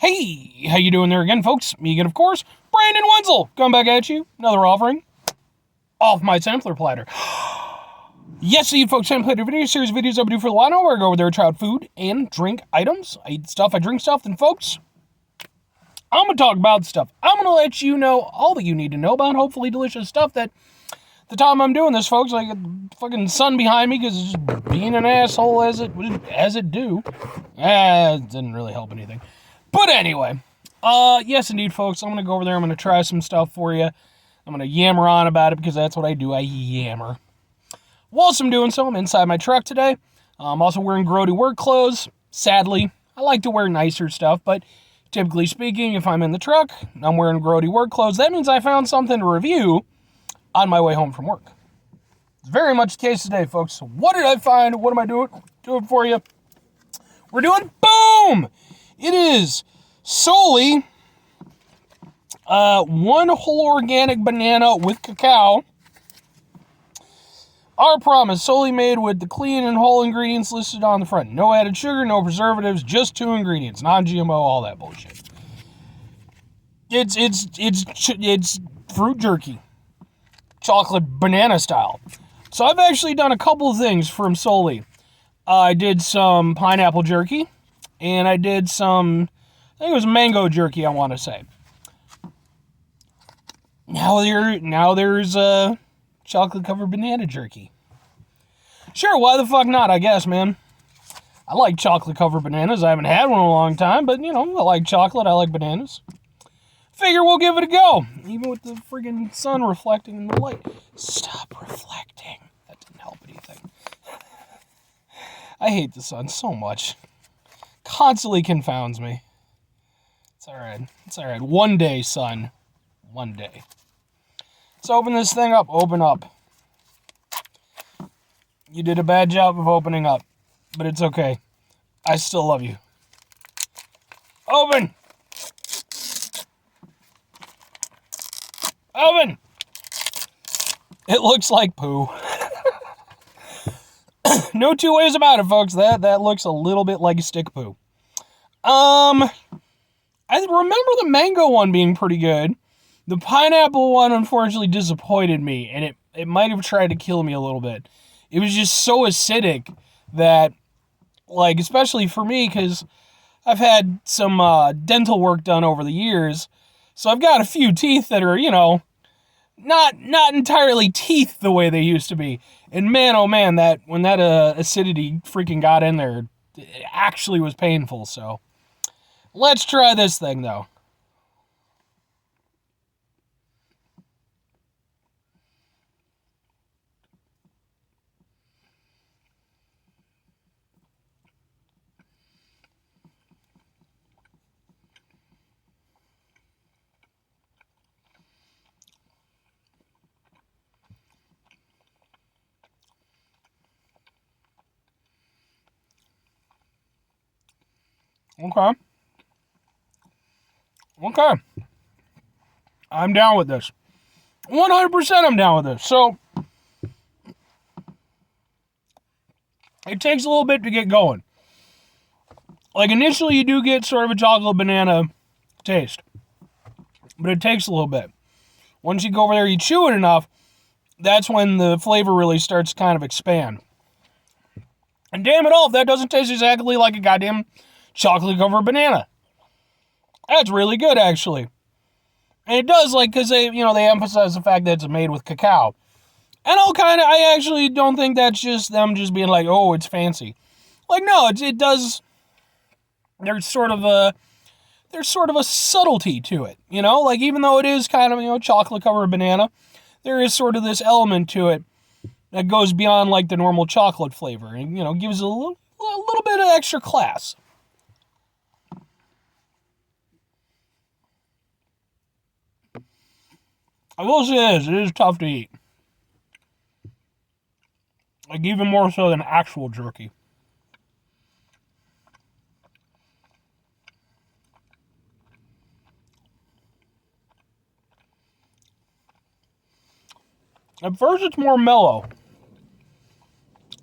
Hey, how you doing there again, folks? Me again, of course, Brandon Wenzel, coming back at you. Another offering off my sampler platter. Yes, you folks, sampler platter video series videos I do for the while now, where I go over there and try out food and drink items. I eat stuff, I drink stuff, then folks, I'm going to talk about stuff. I'm going to let you know all that you need to know about hopefully delicious stuff that the time I'm doing this, folks, like a fucking sun behind me because it's just being an asshole as it do. It didn't really help anything. But anyway, yes, indeed, folks, I'm going to go over there. I'm going to try some stuff for you. I'm going to yammer on about it because that's what I do. I yammer. Whilst I'm doing so, I'm inside my truck today. I'm also wearing grody work clothes. Sadly, I like to wear nicer stuff, but typically speaking, if I'm in the truck, I'm wearing grody work clothes. That means I found something to review on my way home from work. It's very much the case today, folks. So what did I find? What am I doing for you? We're doing boom! It is solely one whole organic banana with cacao. Our promise, solely made with the clean and whole ingredients listed on the front. No added sugar, no preservatives, just 2 ingredients. Non-GMO, all that bullshit. It's fruit jerky. Chocolate banana style. So I've actually done a couple of things from Soli. I did some pineapple jerky, and I did some, I think it was mango jerky, I want to say. Now there's chocolate covered banana jerky. Sure, why the fuck not, I guess, man. I like chocolate covered bananas. I haven't had one in a long time, but, I like chocolate, I like bananas. Figure we'll give it a go, even with the friggin' sun reflecting in the light. Stop reflecting. That didn't help anything. I hate the sun so much. Constantly confounds me. It's alright. It's alright. One day, sun. One day. Let's open this thing up. Open up. You did a bad job of opening up, but it's okay. I still love you. Open! Oven! It looks like poo. No two ways about it, folks. That looks a little bit like stick poo. I remember the mango one being pretty good. The pineapple one, unfortunately, disappointed me, and it might have tried to kill me a little bit. It was just so acidic that, like, especially for me, because I've had some dental work done over the years, so I've got a few teeth that are, not entirely teeth the way they used to be. And man, oh man, when that acidity freaking got in there, it actually was painful. So let's try this thing though. Okay. I'm down with this. 100% I'm down with this. So, it takes a little bit to get going. Like, initially you do get sort of a chocolate banana taste. But it takes a little bit. Once you go over there, you chew it enough, that's when the flavor really starts to kind of expand. And damn it all, if that doesn't taste exactly like a goddamn chocolate covered banana. That's really good, actually. And it does, like, because they emphasize the fact that it's made with cacao. And I actually don't think that's just them just being like, oh, it's fancy. Like, no, it does, there's sort of a subtlety to it, like, even though it is kind of, chocolate covered banana, there is sort of this element to it that goes beyond, like, the normal chocolate flavor and, gives it a little bit of extra class. I will say this, it is tough to eat. Like, even more so than actual jerky. At first it's more mellow.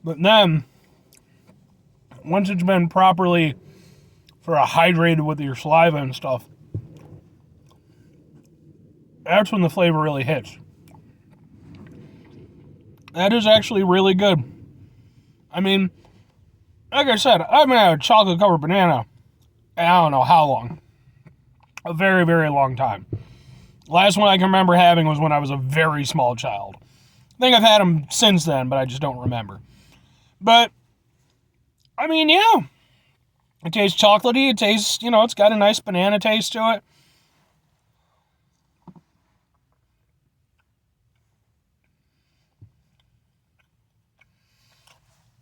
But then, once it's been properly sort of hydrated with your saliva and stuff, that's when the flavor really hits. That is actually really good. I mean, like I said, I haven't had a chocolate-covered banana in I don't know how long. A very, very long time. Last one I can remember having was when I was a very small child. I think I've had them since then, but I just don't remember. But, I mean, yeah. It tastes chocolatey. It tastes, it's got a nice banana taste to it.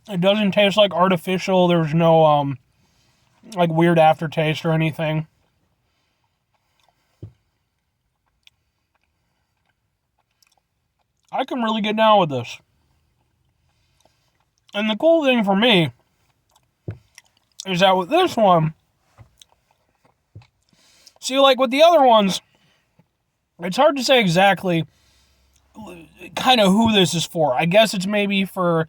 It doesn't taste like artificial. There's no, like, weird aftertaste or anything. I can really get down with this. And the cool thing for me is that with this one, see, like with the other ones, it's hard to say exactly kind of who this is for. I guess it's maybe for,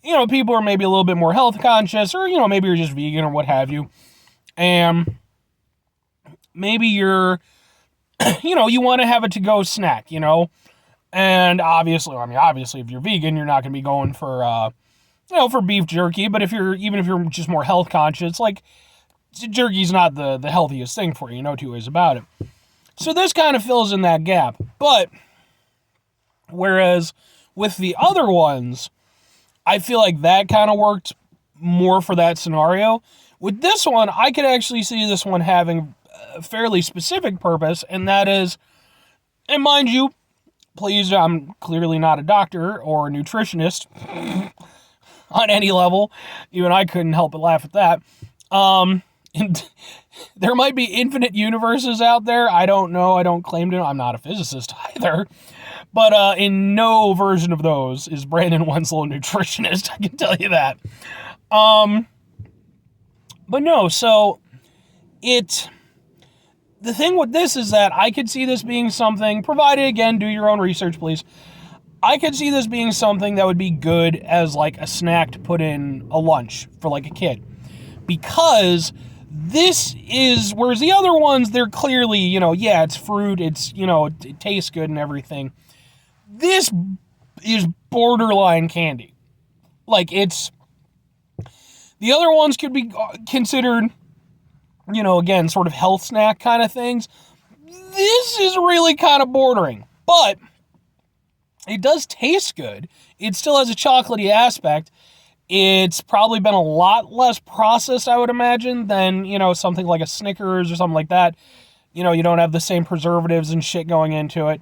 people who are maybe a little bit more health conscious, or, maybe you're just vegan or what have you. And maybe you're, you want to have a to-go snack, And obviously, if you're vegan, you're not going to be going for, for beef jerky. But even if you're just more health conscious, like, jerky's not the healthiest thing for you. No two ways about it. So this kind of fills in that gap. But whereas with the other ones, I feel like that kind of worked more for that scenario. With this one, I could actually see this one having a fairly specific purpose, and that is, and mind you, please, I'm clearly not a doctor or a nutritionist on any level. Even I couldn't help but laugh at that. And there might be infinite universes out there. I don't know. I don't claim to know. I'm not a physicist either. But in no version of those is Brandon Wenzel a nutritionist. I can tell you that. But no, so the thing with this is that I could see this being something, provided, again, do your own research, please. I could see this being something that would be good as like a snack to put in a lunch for like a kid. Because this is, whereas the other ones, they're clearly, yeah, it's fruit, it's, it tastes good and everything. This is borderline candy. Like, it's, the other ones could be considered, again, sort of health snack kind of things. This is really kind of bordering, but it does taste good. It still has a chocolatey aspect. It's probably been a lot less processed, I would imagine, than, something like a Snickers or something like that. You don't have the same preservatives and shit going into it.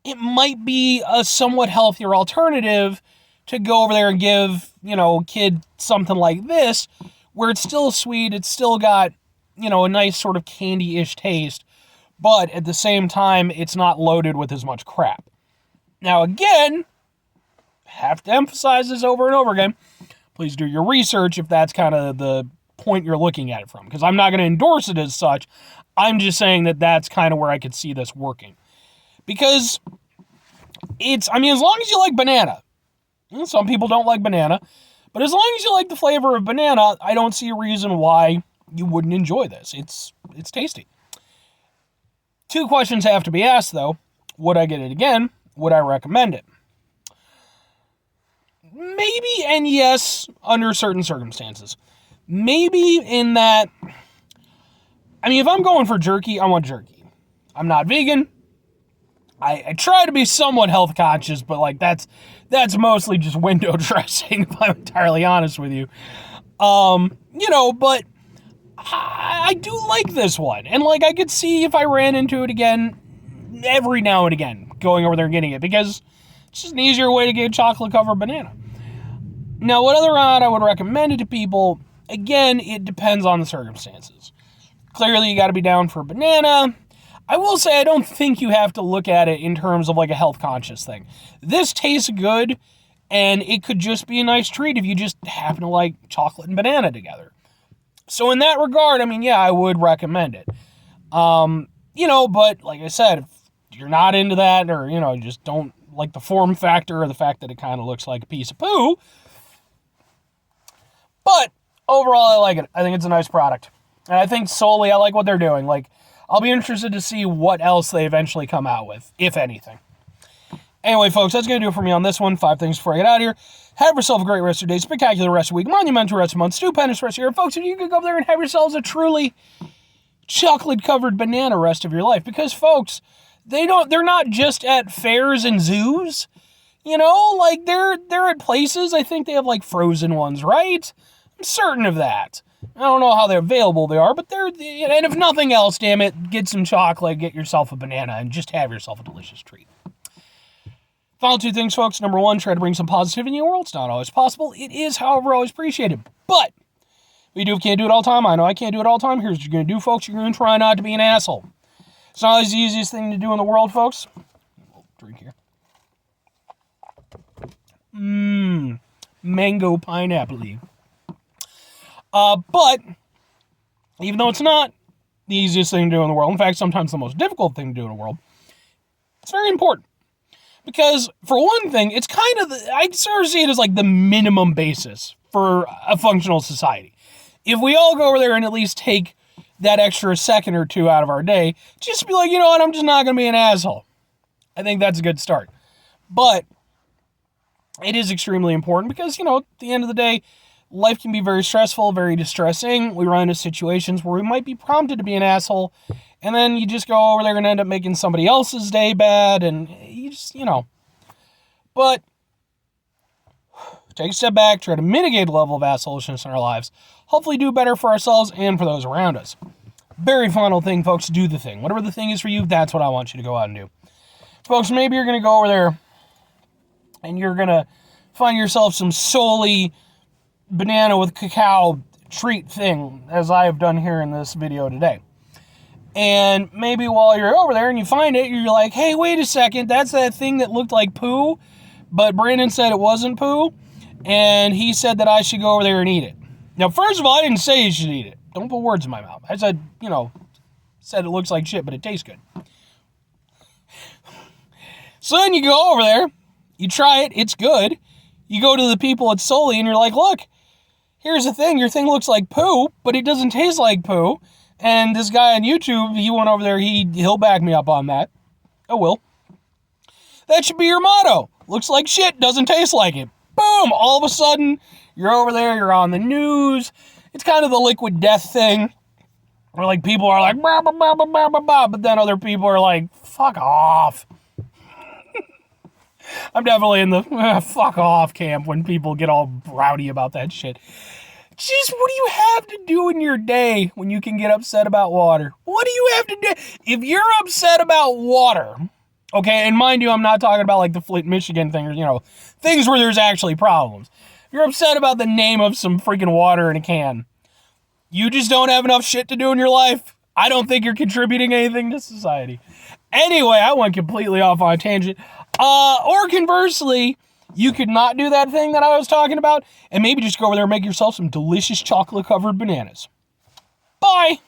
It might be a somewhat healthier alternative to go over there and give, kid something like this, where it's still sweet, it's still got, a nice sort of candy-ish taste, but at the same time, it's not loaded with as much crap. Now, again, have to emphasize this over and over again. Please do your research if that's kind of the point you're looking at it from, because I'm not going to endorse it as such. I'm just saying that that's kind of where I could see this working. Because as long as you like banana, some people don't like banana, but as long as you like the flavor of banana, I don't see a reason why you wouldn't enjoy this. It's tasty. 2 questions have to be asked, though. Would I get it again? Would I recommend it? Maybe and yes, under certain circumstances. Maybe in that, if I'm going for jerky, I want jerky. I'm not vegan. I try to be somewhat health conscious, but that's mostly just window dressing, if I'm entirely honest with you. But I do like this one. And I could see if I ran into it again every now and again, going over there and getting it, because it's just an easier way to get a chocolate covered banana. Now, whether or not I would recommend it to people, again, it depends on the circumstances. Clearly, you got to be down for a banana. I will say I don't think you have to look at it in terms of a health conscious thing. This tastes good, and it could just be a nice treat if you just happen to like chocolate and banana together. So in that regard, yeah, I would recommend it. But like I said, if you're not into that, or, you just don't like the form factor or the fact that it kind of looks like a piece of poo. But overall, I like it. I think it's a nice product. And I think solely I like what they're doing. Like, I'll be interested to see what else they eventually come out with, if anything. Anyway, folks, that's going to do it for me on this one. 5 things before I get out of here. Have yourself a great rest of your day, spectacular rest of the week, monumental rest of the month, stupendous rest of the year. Folks, if you could go up there and have yourselves a truly chocolate-covered banana rest of your life. Because, folks, they're not just at fairs and zoos. You know, like, they're at places, I think they have, like, frozen ones, right? I'm certain of that. I don't know how available they are, but and if nothing else, damn it, get some chocolate, get yourself a banana, and just have yourself a delicious treat. Final 2 things, folks. Number 1, try to bring some positivity in your world. It's not always possible. It is, however, always appreciated. But we can't do it all the time. I know I can't do it all the time. Here's what you're going to do, folks. You're going to try not to be an asshole. It's not always the easiest thing to do in the world, folks. Drink here. Mango pineapple. But even though it's not the easiest thing to do in the world, in fact, sometimes the most difficult thing to do in the world, it's very important. Because, for one thing, it's kind of, I sort of see it as like the minimum basis for a functional society. If we all go over there and at least take that extra second or 2 out of our day, just be like, you know what, I'm just not going to be an asshole. I think that's a good start. But it is extremely important because, you know, at the end of the day, life can be very stressful, very distressing. We run into situations where we might be prompted to be an asshole, and then you just go over there and end up making somebody else's day bad, and you just, you know. But take a step back, try to mitigate the level of assholishness in our lives. Hopefully do better for ourselves and for those around us. Very final thing, folks, do the thing. Whatever the thing is for you, that's what I want you to go out and do. Folks, maybe you're going to go over there and you're going to find yourself some solely banana with cacao treat thing, as I have done here in this video today. And maybe while you're over there and you find it, you're like, hey, wait a second, that's that thing that looked like poo, but Brandon said it wasn't poo, and he said that I should go over there and eat it. Now, first of all, I didn't say you should eat it. Don't put words in my mouth. I said, you know, said it looks like shit, but it tastes good. So then you go over there, you try it, it's good. You go to the people at Soli and you're like, look, here's the thing, your thing looks like poo, but it doesn't taste like poo. And this guy on YouTube, he went over there, he'll back me up on that. I will. That should be your motto. Looks like shit, doesn't taste like it. Boom! All of a sudden, you're over there, you're on the news. It's kind of the liquid death thing. Where like people are like, bah, bah, bah, bah, bah, bah, bah, but then other people are like, fuck off. I'm definitely in the fuck off camp when people get all rowdy about that shit. Just what do you have to do in your day when you can get upset about water? What do you have to do? If you're upset about water, okay, and mind you, I'm not talking about like the Flint, Michigan thing, or, you know, things where there's actually problems. If you're upset about the name of some freaking water in a can, you just don't have enough shit to do in your life. I don't think you're contributing anything to society. Anyway, I went completely off on a tangent. Or conversely, you could not do that thing that I was talking about and maybe just go over there and make yourself some delicious chocolate-covered bananas. Bye!